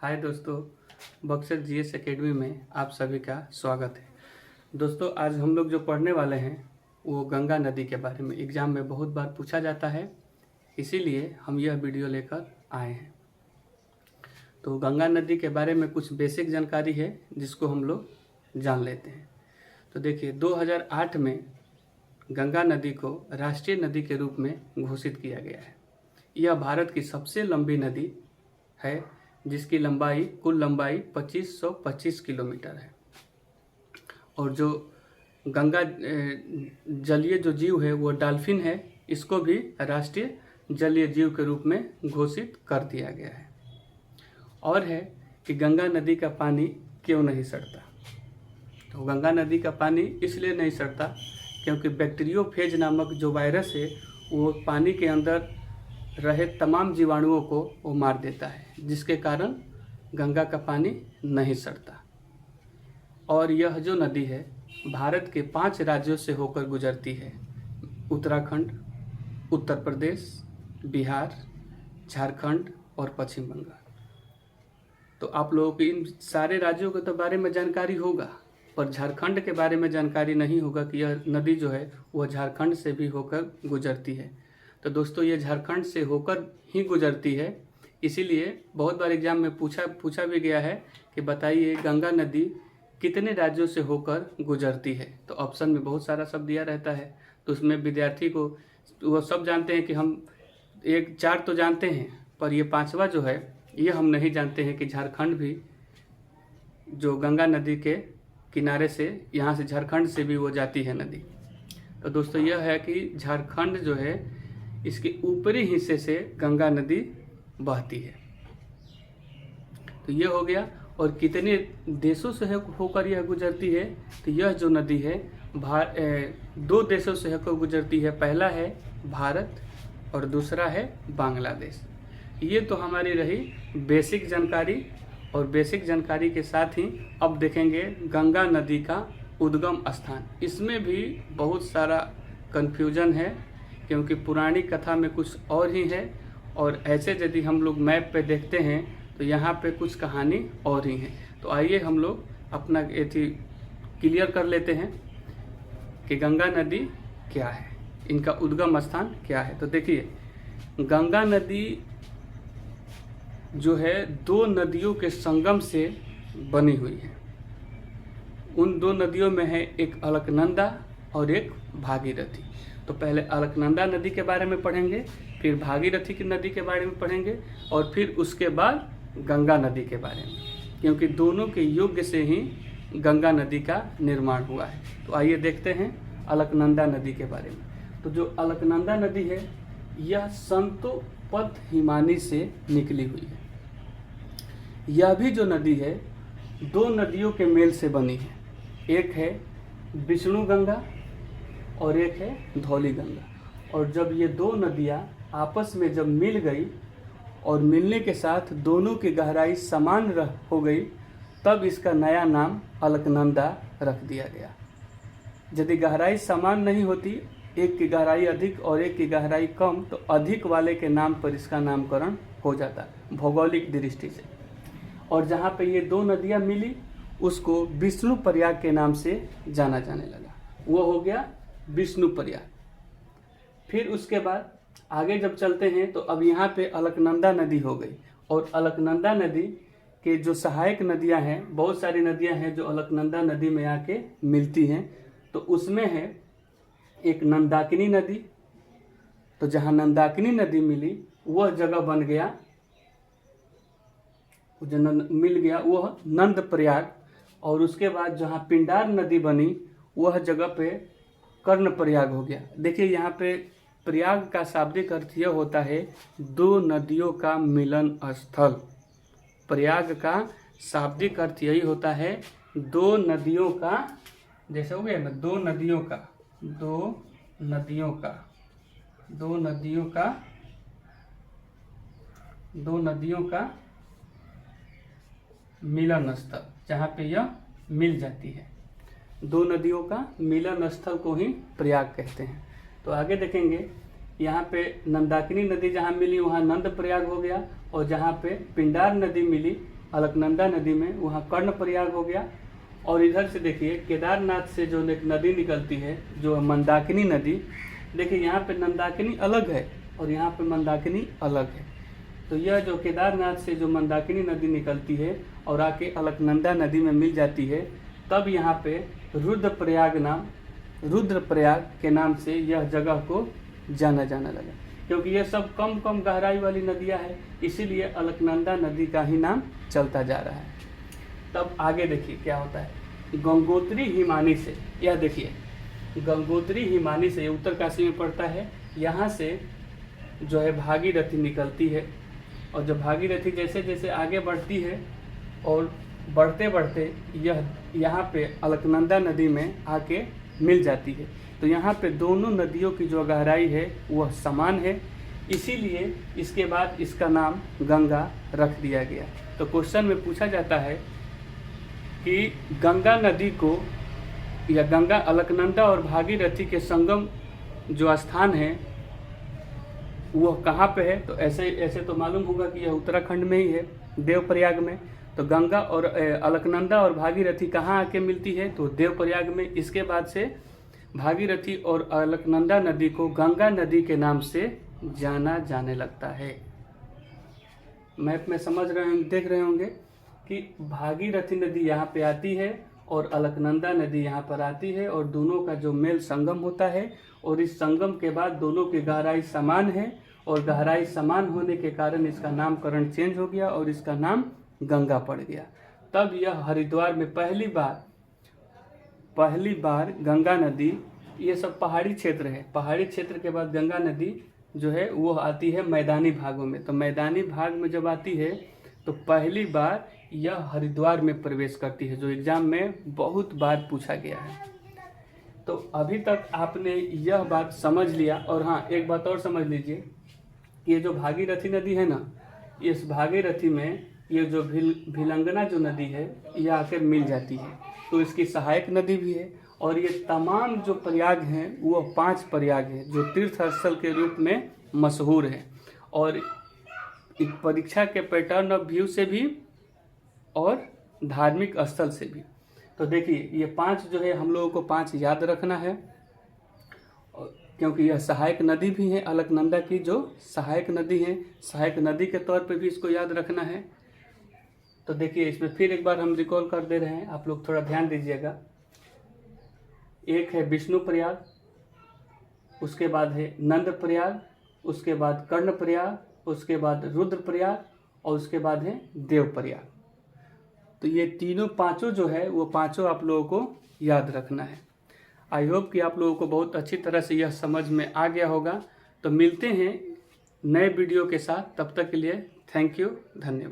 हाय दोस्तों, Buxar GS academy में आप सभी का स्वागत है। दोस्तों, आज हम लोग जो पढ़ने वाले हैं वो गंगा नदी के बारे में एग्ज़ाम में बहुत बार पूछा जाता है, इसीलिए हम यह वीडियो लेकर आए हैं। तो गंगा नदी के बारे में कुछ बेसिक जानकारी है जिसको हम लोग जान लेते हैं। तो देखिए, 2008 में गंगा नदी को राष्ट्रीय नदी के रूप में घोषित किया गया है। यह भारत की सबसे लंबी नदी है जिसकी कुल लंबाई 2525 किलोमीटर है। और जो गंगा जलीय जो जीव है वो डॉल्फिन है, इसको भी राष्ट्रीय जलीय जीव के रूप में घोषित कर दिया गया है। और है कि गंगा नदी का पानी क्यों नहीं सड़ता। तो गंगा नदी का पानी इसलिए नहीं सड़ता क्योंकि बैक्टीरियोफेज नामक जो वायरस है वो पानी के अंदर रहे तमाम जीवाणुओं को वो मार देता है, जिसके कारण गंगा का पानी नहीं सड़ता। और यह जो नदी है भारत के 5 राज्यों से होकर गुजरती है: उत्तराखंड, उत्तर प्रदेश, बिहार, झारखंड और पश्चिम बंगाल। तो आप लोगों को इन सारे राज्यों के तो बारे में जानकारी होगा, पर झारखंड के बारे में जानकारी नहीं होगा कि यह नदी जो है वह झारखंड से भी होकर गुजरती है। तो दोस्तों, ये झारखंड से होकर ही गुजरती है, इसीलिए बहुत बार एग्जाम में पूछा भी गया है कि बताइए गंगा नदी कितने राज्यों से होकर गुजरती है। तो ऑप्शन में बहुत सारा सब दिया रहता है, तो उसमें विद्यार्थी को वो सब जानते हैं कि हम 4 तो जानते हैं, पर ये 5वां जो है ये हम नहीं जानते हैं कि झारखंड भी जो गंगा नदी के किनारे से, यहाँ से झारखंड से भी वो जाती है नदी। तो दोस्तों, यह है कि झारखंड जो है इसके ऊपरी हिस्से से गंगा नदी बहती है। तो यह हो गया। और कितने देशों से होकर यह गुजरती है, तो यह जो नदी है 2 देशों से होकर गुजरती है। पहला है भारत और दूसरा है बांग्लादेश। ये तो हमारी रही बेसिक जानकारी। और बेसिक जानकारी के साथ ही अब देखेंगे गंगा नदी का उद्गम स्थान। इसमें भी बहुत सारा कन्फ्यूजन है क्योंकि पुरानी कथा में कुछ और ही है, और ऐसे यदि हम लोग मैप पे देखते हैं तो यहाँ पे कुछ कहानी और ही है। तो आइए हम लोग अपना क्लियर कर लेते हैं कि गंगा नदी क्या है, इनका उद्गम स्थान क्या है। तो देखिए, गंगा नदी जो है 2 नदियों के संगम से बनी हुई है। उन 2 नदियों में है एक अलकनंदा और एक भागीरथी। तो पहले अलकनंदा नदी के बारे में पढ़ेंगे, फिर भागीरथी की नदी के बारे में पढ़ेंगे, और फिर उसके बाद गंगा नदी के बारे में, क्योंकि दोनों के युग से ही गंगा नदी का निर्माण हुआ है। तो आइए देखते हैं अलकनंदा नदी के बारे में। तो जो अलकनंदा नदी है यह संतोपद हिमानी से निकली हुई है। यह भी जो नदी है 2 नदियों के मेल से बनी है। एक है विष्णु गंगा और एक है धौली गंगा। और जब ये 2 नदियाँ आपस में जब मिल गई और मिलने के साथ दोनों की गहराई समान हो गई, तब इसका नया नाम अलकनंदा रख दिया गया। यदि गहराई समान नहीं होती, एक की गहराई अधिक और एक की गहराई कम, तो अधिक वाले के नाम पर इसका नामकरण हो जाता भौगोलिक दृष्टि से। और जहाँ पे ये 2 नदियाँ मिली उसको विष्णु प्रयाग के नाम से जाना जाने लगा। वो हो गया विष्णु प्रयाग। फिर उसके बाद आगे जब चलते हैं तो अब यहाँ पे अलकनंदा नदी हो गई। और अलकनंदा नदी के जो सहायक नदियाँ हैं, बहुत सारी नदियाँ हैं जो अलकनंदा नदी में आके मिलती हैं। तो उसमें है एक नंदाकिनी नदी। तो जहाँ नंदाकिनी नदी मिली वह जगह बन गया, जो मिल गया वह नंद प्रयाग। और उसके बाद जहाँ पिंडार नदी बनी वह जगह पे कर्ण प्रयाग हो गया। देखिए, यहाँ पे प्रयाग का शाब्दिक अर्थ यह होता है 2 नदियों का मिलन स्थल। प्रयाग का शाब्दिक अर्थ यही होता है 2 नदियों का, जैसे हो गया ना, 2 नदियों का मिलन स्थल, जहाँ पे यह मिल जाती है। 2 नदियों का मिलन स्थल को ही प्रयाग कहते हैं। तो आगे देखेंगे, यहाँ पे नंदाकिनी नदी जहाँ मिली वहाँ नंद प्रयाग हो गया, और जहाँ पे पिंडार नदी मिली अलकनंदा नदी में, वहाँ कर्णप्रयाग हो गया। और इधर से देखिए केदारनाथ से जो एक नदी निकलती है जो मंदाकिनी नदी, देखिए यहाँ पे मंदाकिनी अलग है और यहाँ पे मंदाकिनी अलग है। तो यह जो केदारनाथ से जो मंदाकिनी नदी निकलती है और आके अलकनंदा नदी में मिल जाती है, तब यहाँ पे रुद्रप्रयाग के नाम से यह जगह को जाना जाने लगा। क्योंकि ये सब कम कम गहराई वाली नदियाँ हैं, इसीलिए अलकनंदा नदी का ही नाम चलता जा रहा है। तब आगे देखिए क्या होता है, गंगोत्री हिमानी से, यह देखिए गंगोत्री हिमानी से उत्तरकाशी में पड़ता है। यहाँ से जो है भागीरथी निकलती है और जब भागीरथी जैसे जैसे आगे बढ़ती है और बढ़ते बढ़ते यह यहाँ पे अलकनंदा नदी में आके मिल जाती है। तो यहाँ पे दोनों नदियों की जो गहराई है वह समान है, इसीलिए इसके बाद इसका नाम गंगा रख दिया गया। तो क्वेश्चन में पूछा जाता है कि गंगा नदी को या गंगा अलकनंदा और भागीरथी के संगम जो स्थान है वह कहाँ पे है। तो ऐसे तो मालूम होगा कि यह उत्तराखंड में ही है, देवप्रयाग में। तो गंगा और अलकनंदा और भागीरथी कहाँ आके मिलती है, तो देवप्रयाग में। इसके बाद से भागीरथी और अलकनंदा नदी को गंगा नदी के नाम से जाना जाने लगता है। मैप में समझ रहे होंगे, देख रहे होंगे कि भागीरथी नदी यहाँ पे आती है और अलकनंदा नदी यहाँ पर आती है और दोनों का जो मेल संगम होता है और इस संगम के बाद दोनों की गहराई समान है और गहराई समान होने के कारण इसका नामकरण चेंज हो गया और इसका नाम गंगा पड़ गया। तब यह हरिद्वार में पहली बार गंगा नदी, ये सब पहाड़ी क्षेत्र है, पहाड़ी क्षेत्र के बाद गंगा नदी जो है वो आती है मैदानी भागों में। तो मैदानी भाग में जब आती है तो पहली बार यह हरिद्वार में प्रवेश करती है, जो एग्जाम में बहुत बार पूछा गया है। तो अभी तक आपने यह बात समझ लिया। और हाँ, एक बात और समझ लीजिए कि ये जो भागीरथी नदी है ना, इस भागीरथी में ये जो भिलंगना जो नदी है ये आकर मिल जाती है, तो इसकी सहायक नदी भी है। और ये तमाम जो प्रयाग हैं वो 5 प्रयाग हैं जो तीर्थ स्थल के रूप में मशहूर है और एक परीक्षा के पैटर्न ऑफ व्यू से भी और धार्मिक स्थल से भी। तो देखिए ये 5 जो है हम लोगों को 5 याद रखना है, क्योंकि यह सहायक नदी भी है, अलकनंदा की जो सहायक नदी है, सहायक नदी के तौर पे भी इसको याद रखना है। तो देखिए इसमें फिर एक बार हम रिकॉल कर दे रहे हैं, आप लोग थोड़ा ध्यान दीजिएगा। एक है विष्णु प्रयाग, उसके बाद है नंद प्रयाग, उसके बाद कर्ण प्रयाग, उसके बाद रुद्र प्रयाग और उसके बाद है देव प्रयाग। तो ये तीनों 5 जो है वो 5 आप लोगों को याद रखना है। आई होप कि आप लोगों को बहुत अच्छी तरह से यह समझ में आ गया होगा। तो मिलते हैं नए वीडियो के साथ, तब तक के लिए थैंक यू, धन्यवाद।